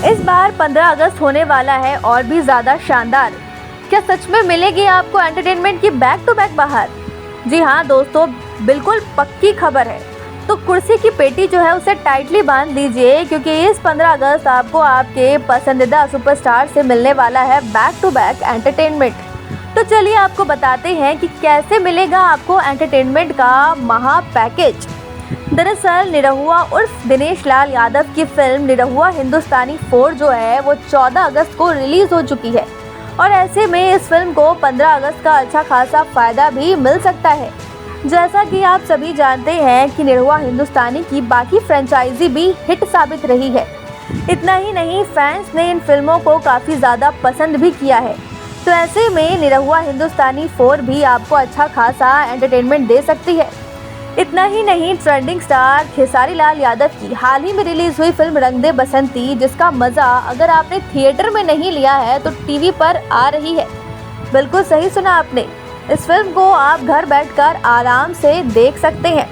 इस बार 15 अगस्त होने वाला है और भी ज्यादा शानदार। क्या सच में मिलेगी आपको एंटरटेनमेंट की बैक टू बैक बाहर? जी हाँ दोस्तों, बिल्कुल पक्की खबर है। तो कुर्सी की पेटी जो है उसे टाइटली बांध लीजिए, क्योंकि इस 15 अगस्त आपको आपके पसंदीदा सुपरस्टार से मिलने वाला है बैक टू बैक एंटरटेनमेंट। तो चलिए आपको बताते हैं कि कैसे मिलेगा आपको एंटरटेनमेंट का महा पैकेज। दरअसल निरहुआ उर्फ दिनेश लाल यादव की फिल्म निरहुआ हिंदुस्तानी 4 जो है वो 14 अगस्त को रिलीज हो चुकी है, और ऐसे में इस फिल्म को 15 अगस्त का अच्छा खासा फायदा भी मिल सकता है। जैसा कि आप सभी जानते हैं कि निरहुआ हिंदुस्तानी की बाकी फ्रेंचाइजी भी हिट साबित रही है। इतना ही नहीं, फैंस ने इन फिल्मों को काफ़ी ज़्यादा पसंद भी किया है। तो ऐसे में निरहुआ हिंदुस्तानी 4 भी आपको अच्छा खासा एंटरटेनमेंट दे सकती है। इतना ही नहीं, ट्रेंडिंग स्टार खेसारी लाल यादव की हाल ही में रिलीज हुई फिल्म रंग दे बसंती, जिसका मज़ा अगर आपने थिएटर में नहीं लिया है तो टीवी पर आ रही है। बिल्कुल सही सुना आपने, इस फिल्म को आप घर बैठकर आराम से देख सकते हैं।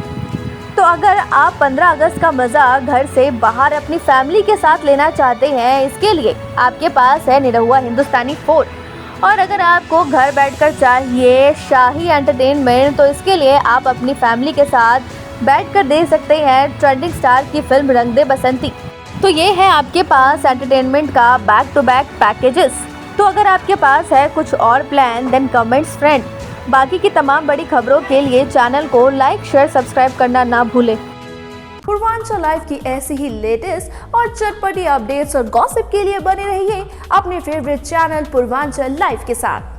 तो अगर आप 15 अगस्त का मज़ा घर से बाहर अपनी फैमिली के साथ लेना चाहते हैं, इसके लिए आपके पास है निरहुआ हिंदुस्तानी 4। और अगर आपको घर बैठकर चाहिए शाही एंटरटेनमेंट, तो इसके लिए आप अपनी फैमिली के साथ बैठकर देख सकते हैं ट्रेंडिंग स्टार की फिल्म रंग दे बसंती। तो ये है आपके पास एंटरटेनमेंट का बैक टू बैक पैकेजेस। तो अगर आपके पास है कुछ और प्लान, देन कमेंट्स फ्रेंड। बाकी की तमाम बड़ी खबरों के लिए चैनल को लाइक, शेयर, सब्सक्राइब करना ना भूलें। पूर्वांचल लाइव की ऐसी ही लेटेस्ट और चटपटी अपडेट्स और गॉसिप के लिए बने रहिए अपने फेवरेट चैनल पूर्वांचल लाइव के साथ।